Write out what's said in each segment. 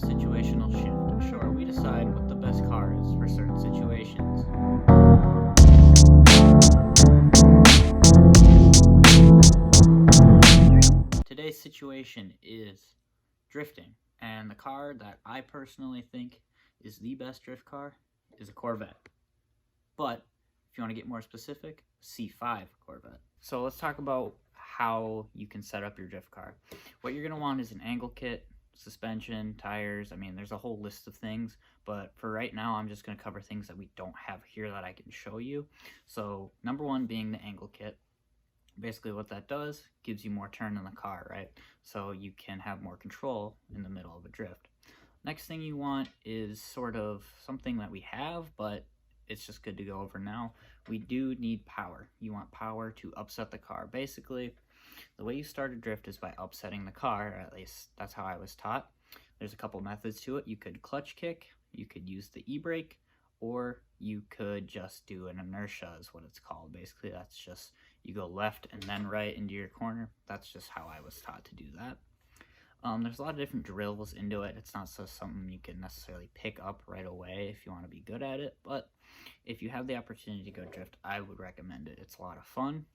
to Situational Shift, a show where we decide what the best car is for certain situations. Today's situation is drifting, and the car that I personally think is the best drift car is a Corvette. But if you want to get more specific, C5 Corvette. So let's talk about how you can set up your drift car. What you're going to want is an angle kit, suspension, tires. I mean, there's a whole list of things, but for right now, I'm just going to cover things that we don't have here that I can show you. So number one being the angle kit. Basically what that does, gives you more turn in the car, right? So you can have more control in the middle of a drift. Next thing you want is sort of something that we have, but it's just good to go over now. We do need power. You want power to upset the car. Basically, the way you start a drift is by upsetting the car, at least that's how I was taught. There's a couple methods to it. You could clutch kick, you could use the e-brake, or you could just do an inertia is what it's called. Basically, that's just you go left and then right into your corner. That's just how I was taught to do that. There's a lot of different drills into it. It's not so something you can necessarily pick up right away if you want to be good at it, but if you have the opportunity to go drift, I would recommend it. It's a lot of fun.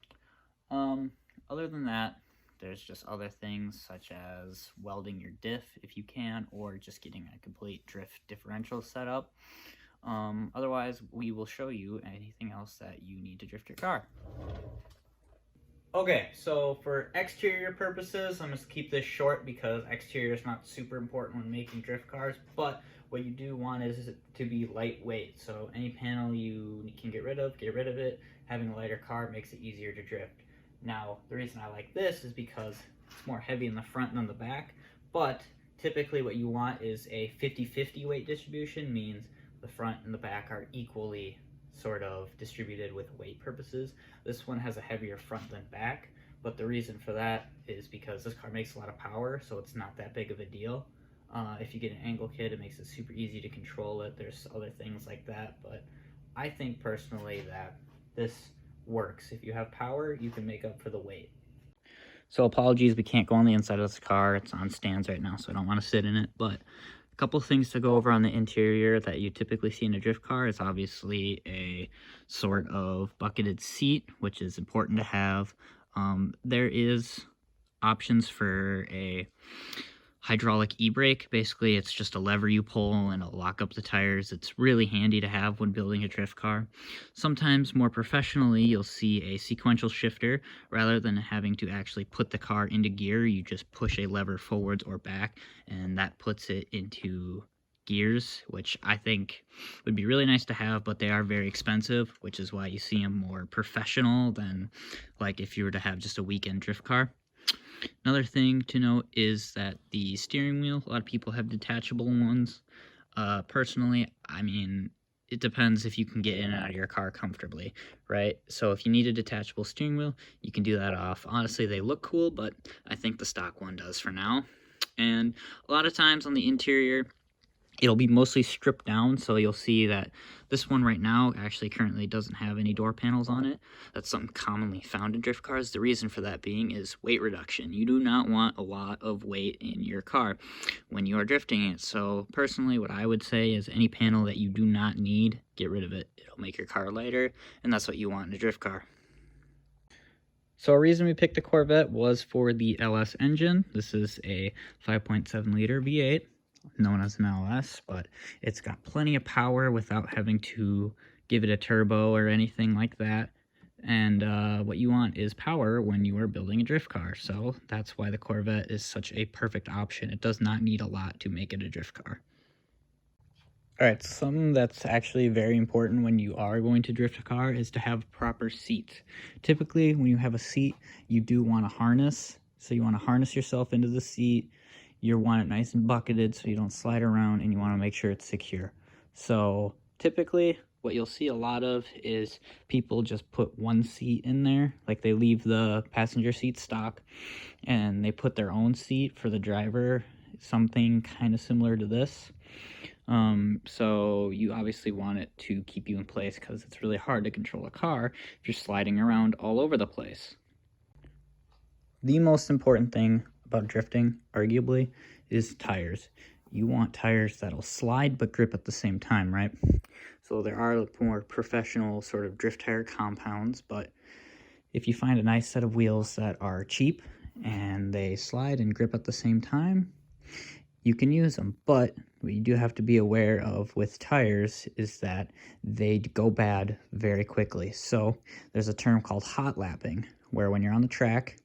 Other than that, there's just other things such as welding your diff if you can, or just getting a complete drift differential set up. Otherwise, we will show you anything else that you need to drift your car. Okay, so for exterior purposes, I'm going to keep this short because exterior is not super important when making drift cars, but what you do want is it to be lightweight. So any panel you can get rid of it. Having a lighter car makes it easier to drift. Now, the reason I like this is because it's more heavy in the front than the back, but typically what you want is a 50-50 weight distribution, means the front and the back are equally sort of distributed with weight purposes. This one has a heavier front than back, but the reason for that is because this car makes a lot of power, so it's not that big of a deal. If you get an angle kit, it makes it super easy to control it. There's other things like that, but I think personally that this works. If you have power, you can make up for the weight. So apologies, we can't go on the inside of this car. It's on stands right now, so I don't want to sit in it, but a couple things to go over on the interior that you typically see in a drift car is obviously a sort of bucketed seat, which is important to have. There is options for a hydraulic e-brake. Basically, it's just a lever you pull and it'll lock up the tires. It's really handy to have when building a drift car. Sometimes more professionally, you'll see a sequential shifter. Rather than having to actually put the car into gear, you just push a lever forwards or back, and that puts it into gears, which I think would be really nice to have, but they are very expensive, which is why you see them more professional than like if you were to have just a weekend drift car. Another thing to note is that the steering wheel, a lot of people have detachable ones. Personally, I mean, it depends if you can get in and out of your car comfortably, right? So if you need a detachable steering wheel, you can do that off. Honestly, they look cool, but I think the stock one does for now. And a lot of times on the interior, it'll be mostly stripped down, so you'll see that this one right now actually currently doesn't have any door panels on it. That's something commonly found in drift cars. The reason for that being is weight reduction. You do not want a lot of weight in your car when you are drifting it. So personally, what I would say is any panel that you do not need, get rid of it. It'll make your car lighter, and that's what you want in a drift car. So a reason we picked the Corvette was for the LS engine. This is a 5.7 liter V8. Known as an LS, but it's got plenty of power without having to give it a turbo or anything like that. And what you want is power when you are building a drift car, so that's why the Corvette is such a perfect option. It does not need a lot to make it a drift car. Alright, something that's actually very important when you are going to drift a car is to have proper seats. Typically, when you have a seat, you do want a harness, so you want to harness yourself into the seat. You want it nice and bucketed so you don't slide around, and you want to make sure it's secure. So typically what you'll see a lot of is people just put one seat in there, like they leave the passenger seat stock and they put their own seat for the driver, something kind of similar to this. So you obviously want it to keep you in place because it's really hard to control a car if you're sliding around all over the place. The most important thing about drifting, arguably, is tires. you want tires that'll slide but grip at the same time, right? So there are more professional sort of drift tire compounds, but if you find a nice set of wheels that are cheap and they slide and grip at the same time, you can use them. But what you do have to be aware of with tires is that they go bad very quickly. So there's a term called hot lapping, where when you're on the track,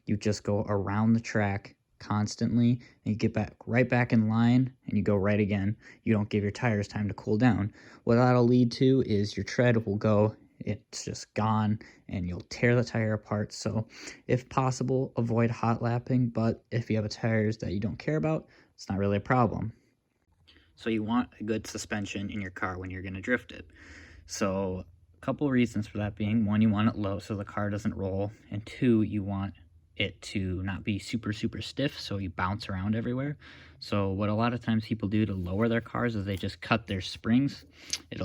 you just go around the track constantly and you get back right back in line and you go right again. You don't give your tires time to cool down. What that'll lead to is your tread will go, it's just gone, and you'll tear the tire apart. So if possible, avoid hot lapping, but if you have tires that you don't care about, it's not really a problem. So you want a good suspension in your car when you're going to drift it. So a couple reasons for that being, one, you want it low so the car doesn't roll, and two, you want it to not be super stiff so you bounce around everywhere. So what a lot of times people do to lower their cars is they just cut their springs. It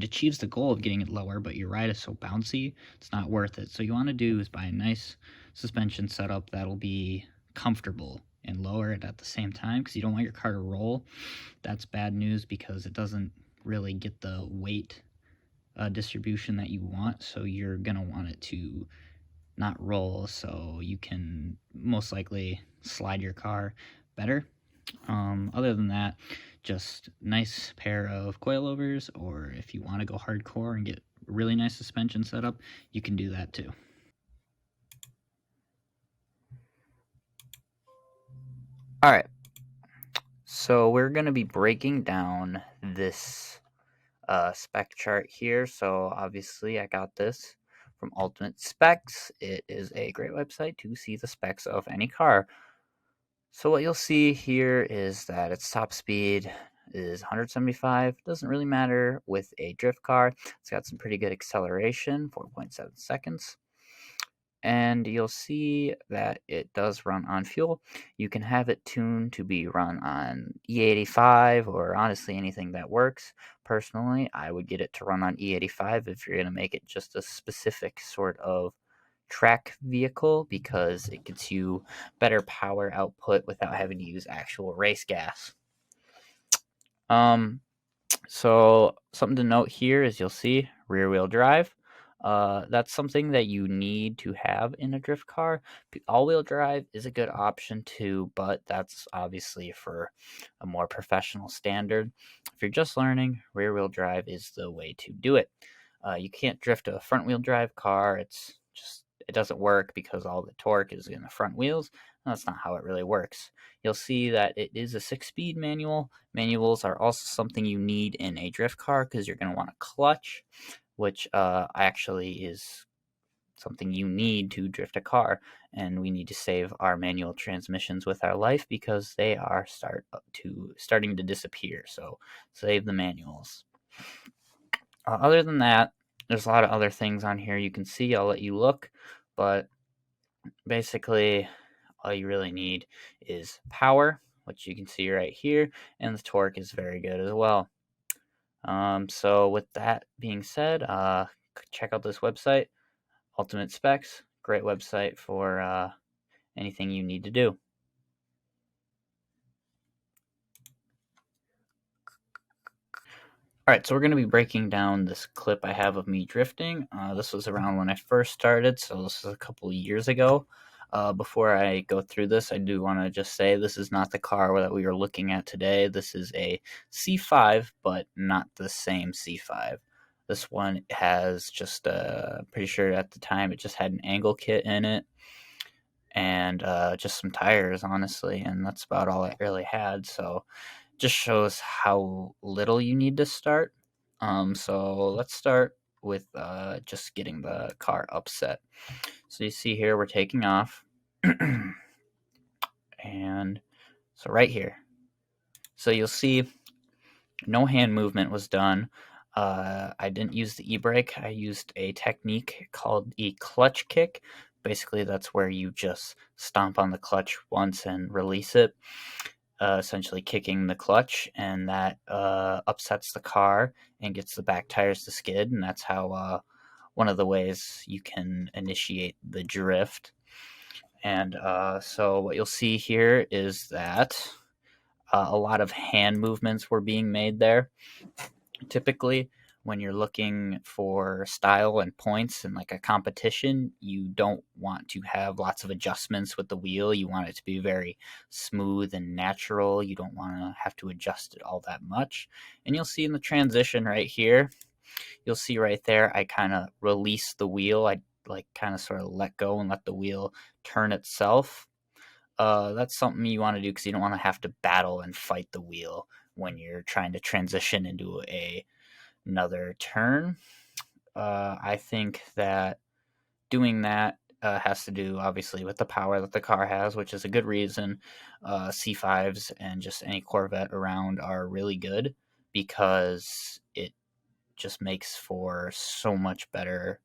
achieves the goal of getting it lower, but your ride is so bouncy, it's not worth it. So you want to do is buy a nice suspension setup that'll be comfortable and lower it at the same time, because you don't want your car to roll. That's bad news because it doesn't really get the weight distribution that you want, so you're gonna want it to not roll, so you can most likely slide your car better. Other than that, just nice pair of coilovers, or if you want to go hardcore and get really nice suspension setup, you can do that too. All right, so we're going to be breaking down this spec chart here. So obviously I got this from Ultimate Specs. It is a great website to see the specs of any car. So what you'll see here is that its top speed is 175. Doesn't really matter with a drift car. It's got some pretty good acceleration, 4.7 seconds. And you'll see that it does run on fuel. You can have it tuned to be run on E85 or honestly anything that works. Personally, I would get it to run on E85 if you're going to make it just a specific sort of track vehicle, because it gets you better power output without having to use actual race gas. So something to note here is you'll see rear wheel drive. That's something that you need to have in a drift car. All-wheel drive is a good option too, but that's obviously for a more professional standard. If you're just learning, rear-wheel drive is the way to do it. You can't drift a front-wheel drive car. It doesn't work because all the torque is in the front wheels. That's not how it really works. You'll see that it is a 6-speed manual. Manuals are also something you need in a drift car because you're going to want a clutch, which actually is something you need to drift a car. And we need to save our manual transmissions with our life because they are starting to disappear. So save the manuals. Other than that, there's a lot of other things on here you can see. I'll let you look, but basically all you really need is power, which you can see right here, and the torque is very good as well. So with that being said, check out this website, Ultimate Specs. Great website for anything you need to do. All right, so we're going to be breaking down this clip I have of me drifting. This was around when I first started, so this is a couple of years ago. Before I go through this, I do want to just say this is not the car that we are looking at today. This is a C5, but not the same C5. This one has just, pretty sure at the time it just had an angle kit in it and just some tires, honestly, and that's about all it really had. So just shows how little you need to start. So let's start with just getting the car upset. So you see here we're taking off. And so right here. So you'll see no hand movement was done. I didn't use the e-brake. I used a technique called a clutch kick. Basically, that's where you just stomp on the clutch once and release it, essentially kicking the clutch, and that upsets the car and gets the back tires to skid, and that's how one of the ways you can initiate the drift. And so what you'll see here is that a lot of hand movements were being made there. Typically, when you're looking for style and points in like a competition, you don't want to have lots of adjustments with the wheel. You want it to be very smooth and natural. You don't want to have to adjust it all that much. And you'll see in the transition right here, you'll see right there, I kind of release the wheel. I like kind of sort of let go and let the wheel turn itself. That's something you want to do because you don't want to have to battle and fight the wheel when you're trying to transition into another turn. I think that doing that has to do obviously with the power that the car has, which is a good reason. C5s and just any Corvette around are really good because it just makes for so much better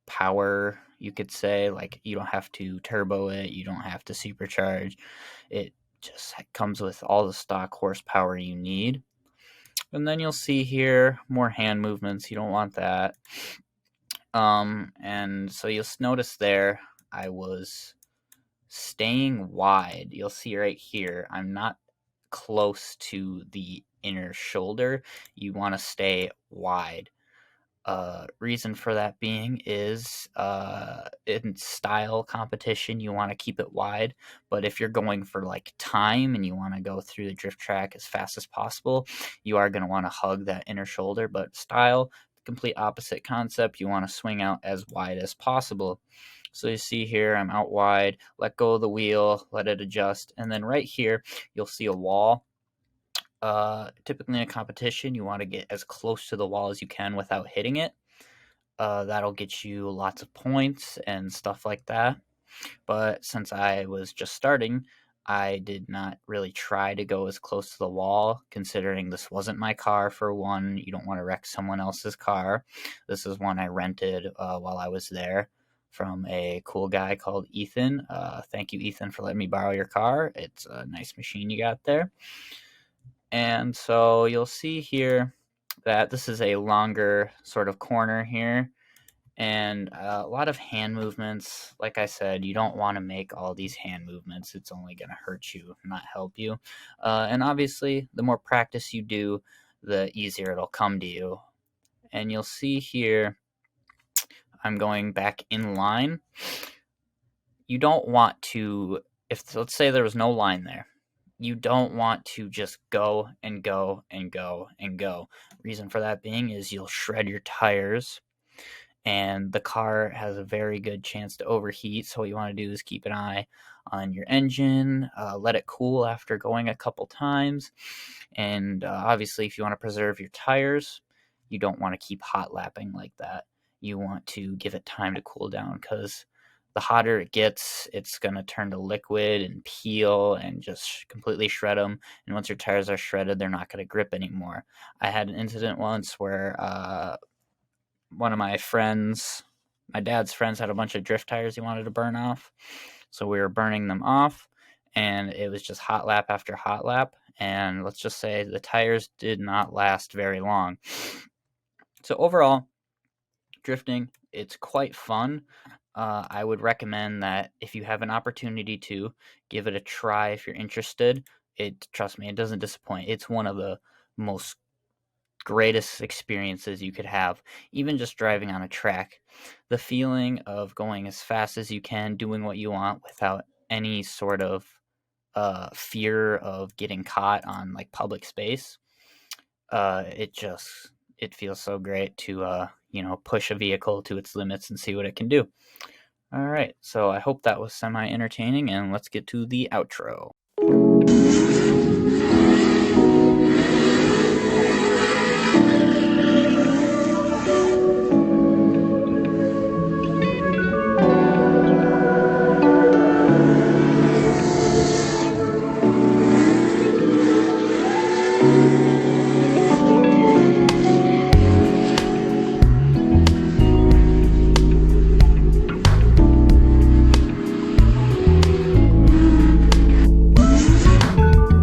power, you could say. Like, you don't have to turbo it, you don't have to supercharge. It just comes with all the stock horsepower you need. And then you'll see here more hand movements. You don't want that. And so you'll notice there I was staying wide. You'll see right here I'm not close to the inner shoulder. You want to stay wide. Reason for that being is in style competition, you want to keep it wide. But if you're going for like time and you want to go through the drift track as fast as possible, you are going to want to hug that inner shoulder. But style, complete opposite concept. You want to swing out as wide as possible. So you see here, I'm out wide, let go of the wheel, let it adjust. And then right here, you'll see a wall. Typically in a competition, you want to get as close to the wall as you can without hitting it. That'll get you lots of points and stuff like that. But since I was just starting, I did not really try to go as close to the wall, considering this wasn't my car for one. You don't want to wreck someone else's car. This is one I rented while I was there from a cool guy called Ethan. Thank you, Ethan, for letting me borrow your car. It's a nice machine you got there. And so you'll see here that this is a longer sort of corner here, and a lot of hand movements. Like I said, you don't want to make all these hand movements. It's only going to hurt you, not help you. And obviously, the more practice you do, the easier it'll come to you. And you'll see here, I'm going back in line. You don't want to, if let's say there was no line there, you don't want to just go and go and go and go. Reason for that being is you'll shred your tires and the car has a very good chance to overheat. So what you want to do is keep an eye on your engine, let it cool after going a couple times. And obviously, if you want to preserve your tires, you don't want to keep hot lapping like that. You want to give it time to cool down because the hotter it gets, it's going to turn to liquid and peel and just completely shred them. And once your tires are shredded, they're not going to grip anymore. I had an incident once where one of my friends, my dad's friends, had a bunch of drift tires he wanted to burn off. So we were burning them off, and it was just hot lap after hot lap. And let's just say the tires did not last very long. So overall, drifting, it's quite fun. I would recommend that if you have an opportunity to give it a try if you're interested. Trust me, it doesn't disappoint. It's one of the most greatest experiences you could have, even just driving on a track. The feeling of going as fast as you can, doing what you want without any sort of fear of getting caught on like public space. It feels so great to push a vehicle to its limits and see what it can do. All right, so I hope that was semi entertaining, and let's get to the outro.